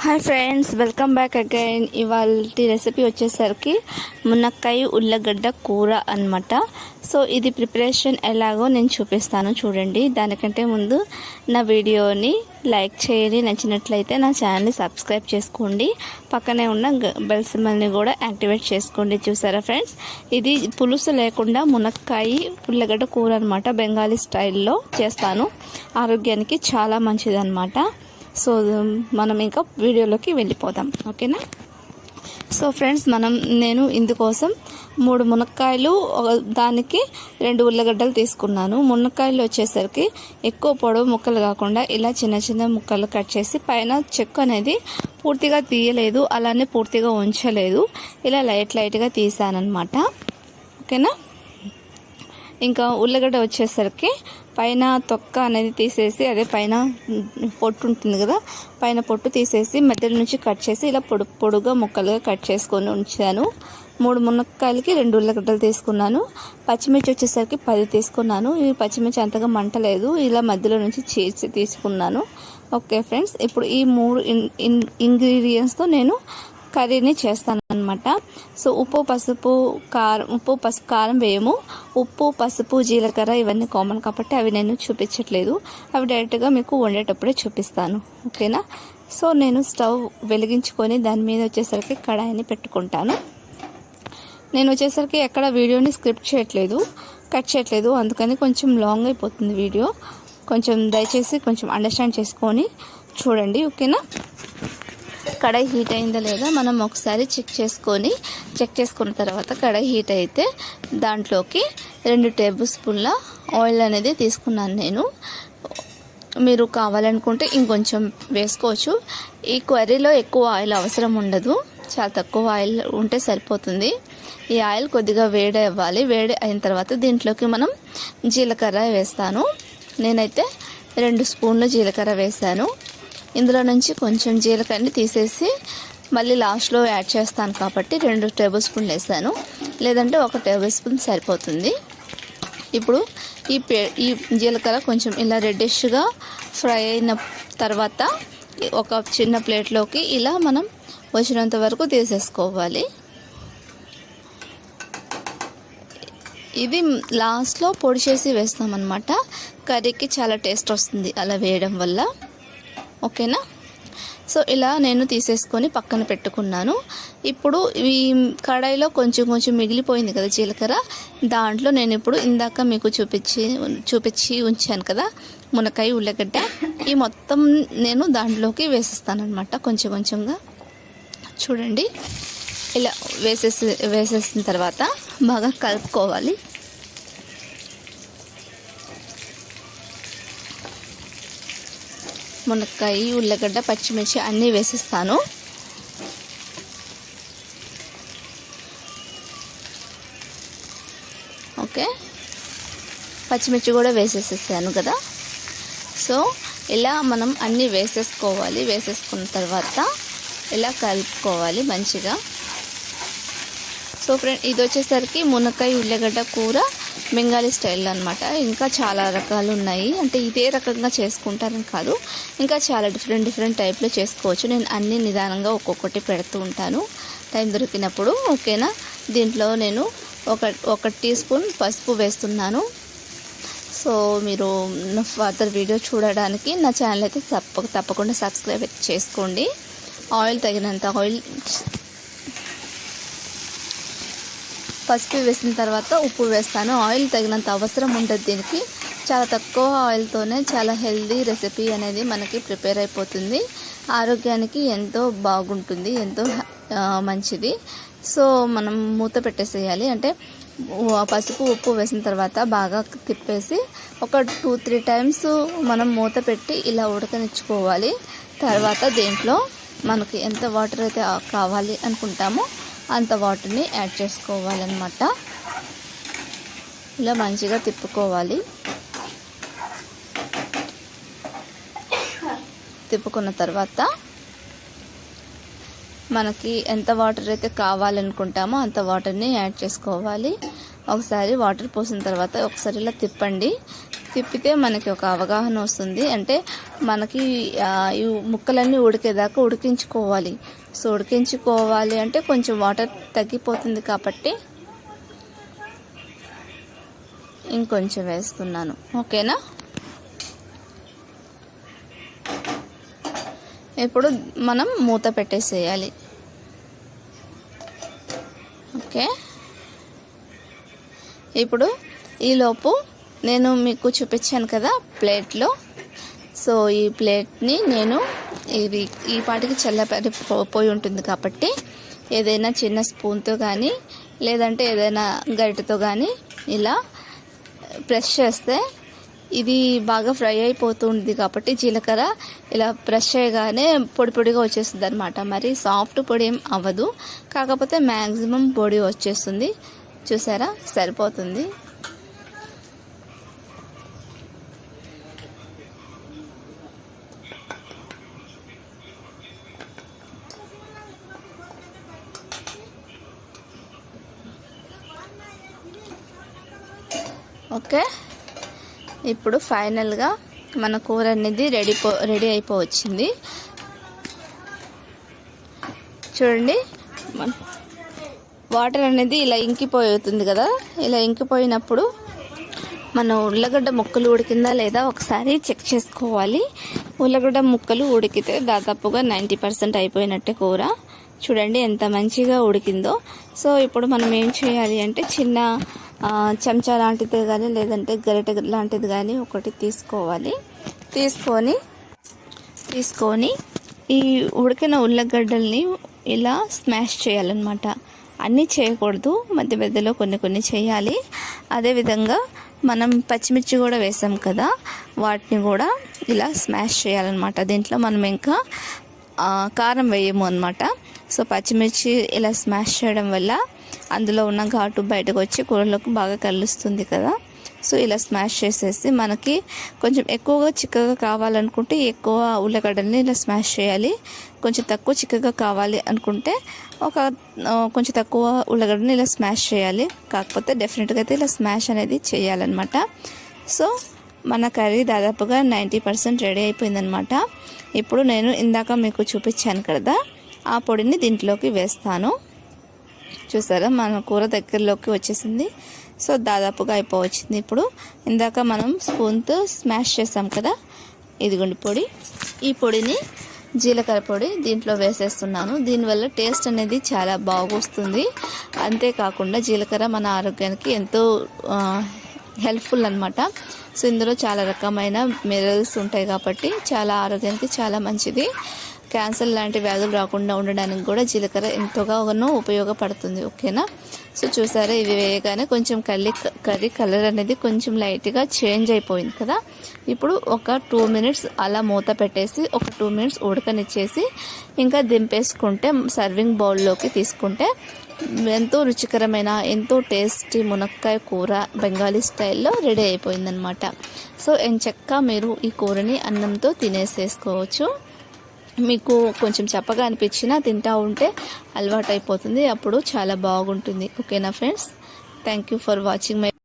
Hi friends, welcome back again. ఇవాళ recipe వచ్చేసరికి మునక్కాయ ఉల్లగడ్డ కూర అన్నమాట. సో ఇది ప్రిపరేషన్ ఎలాగో నేను చూపిస్తాను చూడండి. దానికంటే ముందు నా వీడియోని లైక్ చేయండి, నచ్చినట్లయితే నా ఛానల్ని సబ్స్క్రైబ్ చేసుకోండి, పక్కనే ఉన్న బెల్ సింబల్ని కూడా యాక్టివేట్ చేసుకోండి. చూసారా ఫ్రెండ్స్, ఇది పులుసు లేకుండా మునక్కాయ ఉల్లగడ్డ కూర అన్నమాట. బెంగాలీ స్టైల్లో చేస్తాను, ఆరోగ్యానికి చాలా మంచిది అన్నమాట. సో మనం ఇంకా వీడియోలోకి వెళ్ళిపోదాం, ఓకేనా. సో ఫ్రెండ్స్, నేను ఇందుకోసం 3 మునక్కాయలు, దానికి 2 ఉల్లగడ్డలు తీసుకున్నాను. మునక్కాయలు వచ్చేసరికి ఎక్కువ పొడవు ముక్కలు కాకుండా ఇలా చిన్న చిన్న ముక్కలు కట్ చేసి పైన చెక్కు అనేది పూర్తిగా తీయలేదు, అలానే పూర్తిగా ఉంచలేదు, ఇలా లైట్గా తీసానన్నమాట, ఓకేనా. ఇంకా ఉల్లగడ్డ వచ్చేసరికి పైన తొక్క అనేది తీసేసి, అదే పైన పొట్టు ఉంటుంది కదా, పైన పొట్టు తీసేసి మధ్యలో నుంచి కట్ చేసి ఇలా పొడుగా ముక్కలుగా కట్ చేసుకొని ఉంచాను. 3 మునక్కాయలకి 2 ఉల్లగడ్డలు తీసుకున్నాను. పచ్చిమిర్చి వచ్చేసరికి 10 తీసుకున్నాను. ఈ పచ్చిమిర్చి అంతగా మంటలేదు, ఇలా మధ్యలో నుంచి చీల్చి తీసుకున్నాను. ఓకే ఫ్రెండ్స్, ఇప్పుడు ఈ 3 ఇంగ్రీడియంట్స్తో నేను కర్రీని చేస్తాను అనమాట. సో ఉప్పు పసుపు కారం వేయము. ఉప్పు పసుపు జీలకర్ర ఇవన్నీ కామన్ కాబట్టి అవి నేను చూపించట్లేదు, అవి డైరెక్ట్గా మీకు వండేటప్పుడే చూపిస్తాను, ఓకేనా. సో నేను స్టవ్ వెలిగించుకొని దాని మీద వచ్చేసరికి కడాయిని పెట్టుకుంటాను. నేను వచ్చేసరికి ఎక్కడ వీడియోని స్క్రిప్ట్ చేయట్లేదు, కట్ చేయట్లేదు, అందుకని కొంచెం లాంగ్ అయిపోతుంది వీడియో. కొంచెం దయచేసి కొంచెం అండర్స్టాండ్ చేసుకొని చూడండి, ఓకేనా. కడాయి హీట్ అయిందా లేదా మనం ఒకసారి చెక్ చేసుకున్న తర్వాత కడాయి హీట్ అయితే దాంట్లోకి 2 టేబుల్ స్పూన్ల ఆయిల్ అనేది తీసుకున్నాను నేను. మీరు కావాలనుకుంటే ఇంకొంచెం వేసుకోవచ్చు. ఈ కర్రీలో ఎక్కువ ఆయిల్ అవసరం ఉండదు, చాలా తక్కువ ఆయిల్ ఉంటే సరిపోతుంది. ఈ ఆయిల్ కొద్దిగా వేడి అవ్వాలి. వేడి అయిన తర్వాత దీంట్లోకి మనం జీలకర్ర వేస్తాను. నేనైతే 2 స్పూన్ల జీలకర్ర వేసాను. ఇందులో నుంచి కొంచెం జీలకర్రని తీసేసి మళ్ళీ లాస్ట్లో యాడ్ చేస్తాను కాబట్టి 2 టేబుల్ స్పూన్లు వేసాను, లేదంటే 1 టేబుల్ స్పూన్ సరిపోతుంది. ఇప్పుడు ఈ జీలకర్ర కొంచెం ఇలా రెడ్డిష్గా ఫ్రై అయిన తర్వాత ఒక చిన్న ప్లేట్లోకి ఇలా మనం వచ్చినంత వరకు తీసేసుకోవాలి. ఇది లాస్ట్లో పొడి చేసి వేస్తామన్నమాట. కర్రీకి చాలా టేస్ట్ వస్తుంది అలా వేయడం వల్ల, ఓకేనా. సో ఇలా నేను తీసేసుకొని పక్కన పెట్టుకున్నాను. ఇప్పుడు ఈ కడాయిలో కొంచెం మిగిలిపోయింది కదా జీలకర్ర, దాంట్లో నేను ఇప్పుడు ఇందాక మీకు చూపించి ఉంచాను కదా మునక్కాయ ఉల్లగడ్డ, ఈ మొత్తం నేను దాంట్లోకి వేసేస్తానమాట. కొంచెంగా చూడండి, ఇలా వేసేసిన తర్వాత బాగా కలుపుకోవాలి. మునక్కాయ ఉల్లగడ్డ పచ్చిమిర్చి అన్నీ వేసేస్తాను. ఓకే, పచ్చిమిర్చి కూడా వేసేసేసాను కదా. సో ఇలా మనం అన్నీ వేసేసుకోవాలి. వేసేసుకున్న తర్వాత ఇలా కలుపుకోవాలి మంచిగా. సో ఫ్రెండ్, ఇది వచ్చేసరికి మునక్కాయ ఉల్లగడ్డ కూర బెంగాలీ స్టైల్ అనమాట. ఇంకా చాలా రకాలు ఉన్నాయి, అంటే ఇదే రకంగా చేసుకుంటారని కాదు, ఇంకా చాలా డిఫరెంట్ టైప్లో చేసుకోవచ్చు. నేను అన్ని నిదానంగా ఒక్కొక్కటి పెడుతూ ఉంటాను టైం దొరికినప్పుడు, ఓకేనా. దీంట్లో నేను ఒక టీ స్పూన్ పసుపు వేస్తున్నాను. సో మీరు ఫర్దర్ వీడియో చూడడానికి నా ఛానల్ అయితే తప్పకుండా సబ్స్క్రైబ్ చేసుకోండి. ఆయిల్ తగినంత ఆయిల్, పసుపు వేసిన తర్వాత ఉప్పు వేస్తాను. ఆయిల్ తగినంత అవసరం ఉండదు దీనికి, చాలా తక్కువ ఆయిల్తోనే చాలా హెల్దీ రెసిపీ అనేది మనకి ప్రిపేర్ అయిపోతుంది. ఆరోగ్యానికి ఎంతో బాగుంటుంది, ఎంతో మంచిది. సో మనం మూత పెట్టేసేయాలి. అంటే పసుపు ఉప్పు వేసిన తర్వాత బాగా తిప్పేసి ఒక 2-3 టైమ్స్ మనం మూత పెట్టి ఇలా ఉడకనిచ్చుకోవాలి. తర్వాత దీంట్లో మనకి ఎంత వాటర్ అయితే కావాలి అనుకుంటామో అంత వాటర్ని యాడ్ చేసుకోవాలన్నమాట. ఇలా మంచిగా తిప్పుకోవాలి. తిప్పుకున్న తర్వాత మనకి ఎంత వాటర్ అయితే కావాలనుకుంటామో అంత వాటర్ని యాడ్ చేసుకోవాలి. ఒకసారి వాటర్ పోసిన తర్వాత ఒకసారి ఇలా తిప్పండి. తిప్పితే మనకి ఒక అవగాహన వస్తుంది. అంటే మనకి ఈ ముక్కలన్నీ ఉడికేదాకా ఉడికించుకోవాలి. సో ఉడికించుకోవాలి అంటే కొంచెం వాటర్ తగ్గిపోతుంది కాబట్టి ఇంకొంచెం వేస్తున్నాను. ఓకేనా. ఇప్పుడు మనం మూత పెట్టేసేయాలి. ఓకే. ఇప్పుడు ఈలోపు నేను మీకు చూపించాను కదా ప్లేట్లో. సో ఈ ప్లేట్ని నేను ఈ పాటికి చల్లపడిపోయి ఉంటుంది కాబట్టి ఏదైనా చిన్న స్పూన్తో కానీ లేదంటే ఏదైనా గరిటెతో కానీ ఇలా ప్రెస్ చేస్తే ఇది బాగా ఫ్రై అయిపోతుంది కాబట్టి జీలకర్ర ఇలా ప్రెస్ చేయగానే పొడి పొడిగా వచ్చేస్తుంది అనమాట. మరి సాఫ్ట్ పొడి ఏం అవ్వదు, కాకపోతే మ్యాక్సిమం పొడి వచ్చేస్తుంది. చూసారా, సరిపోతుంది. ఓకే. ఇప్పుడు ఫైనల్గా మన కూర అనేది రెడీ అయిపోవచ్చింది. చూడండి, వాటర్ అనేది ఇలా ఇంకిపోతుంది కదా. ఇలా ఇంకిపోయినప్పుడు మన ఉల్లగడ్డ ముక్కలు ఉడికిందా లేదా ఒకసారి చెక్ చేసుకోవాలి. ఉల్లగడ్డ ముక్కలు ఉడికితే దాదాపుగా 90% అయిపోయినట్టే కూర. చూడండి ఎంత మంచిగా ఉడికిందో. సో ఇప్పుడు మనం ఏం చేయాలి అంటే చిన్న చెంచా లాంటిది కానీ లేదంటే గరిటె లాంటిది కానీ ఒకటి తీసుకోవాలి. తీసుకొని ఈ ఉడికిన ఉల్లగడ్డల్ని ఇలా స్మాష్ చేయాలన్నమాట. అన్నీ చేయకూడదు, మధ్య మధ్యలో కొన్ని చేయాలి. అదేవిధంగా మనం పచ్చిమిర్చి కూడా వేసాం కదా, వాటిని కూడా ఇలా స్మాష్ చేయాలన్నమాట. దీంట్లో మనం ఇంకా కారం వేయము అన్నమాట. సో పచ్చిమిర్చి ఇలా స్మాష్ చేయడం వల్ల అందులో ఉన్న ఘాటు బయటకు వచ్చి కూరలోకి బాగా కలుస్తుంది కదా. సో ఇలా స్మాష్ చేసేసి మనకి కొంచెం ఎక్కువగా చిక్కగా కావాలనుకుంటే ఎక్కువ ఉల్లగడ్డల్ని ఇలా స్మాష్ చేయాలి. కొంచెం తక్కువ చిక్కగా కావాలి అనుకుంటే కొంచెం తక్కువ ఉల్లగడ్డని ఇలా స్మాష్ చేయాలి. కాకపోతే డెఫినెట్గా అయితే ఇలా స్మాష్ అనేది చేయాలన్నమాట. సో మన కర్రీ దాదాపుగా 90% రెడీ అయిపోయిందనమాట. ఇప్పుడు నేను ఇందాక మీకు చూపించాను కదా, ఆ పొడిని దీంట్లోకి వేస్తాను. చూసారా, మన కూర దగ్గరలోకి వచ్చేసింది. సో దాదాపుగా అయిపోవచ్చింది. ఇప్పుడు ఇందాక మనం స్పూన్తో స్మాష్ చేసాం కదా, ఇదిగోండి పొడి. ఈ పొడిని జీలకర్ర పొడి దీంట్లో వేసేస్తున్నాను. దీనివల్ల టేస్ట్ అనేది చాలా బాగొస్తుంది. అంతేకాకుండా జీలకర్ర మన ఆరోగ్యానికి ఎంతో హెల్ప్ఫుల్ అనమాట. సో ఇందులో చాలా రకమైన మినరల్స్ ఉంటాయి కాబట్టి చాలా ఆరోగ్యానికి చాలా మంచిది. క్యాన్సర్ లాంటి వ్యాధులు రాకుండా ఉండడానికి కూడా జీలకర్ర ఎంతగానో ఉపయోగపడుతుంది. ఓకేనా. సో చూసారా, ఇవి వేయగానే కొంచెం కర్రీ కలర్ అనేది కొంచెం లైట్గా చేంజ్ అయిపోయింది కదా. ఇప్పుడు ఒక 2 మినిట్స్ అలా మూత పెట్టేసి ఒక 2 మినిట్స్ ఉడకనిచ్చేసి ఇంకా దింపేసుకుంటే సర్వింగ్ బౌల్లోకి తీసుకుంటే ఎంతో రుచికరమైన ఎంతో టేస్టీ మునక్కాయ కూర బెంగాలీ స్టైల్లో రెడీ అయిపోయిందనమాట. సో ఎంచక్కా మీరు ఈ కూరని అన్నంతో తినేసేసుకోవచ్చు. మీకు కొంచెం చప్పగా అనిపించినా తింటా ఉంటే అలవాటు అయిపోతుంది, అప్పుడు చాలా బాగుంటుంది. ఓకేనా friends, thank you for watching my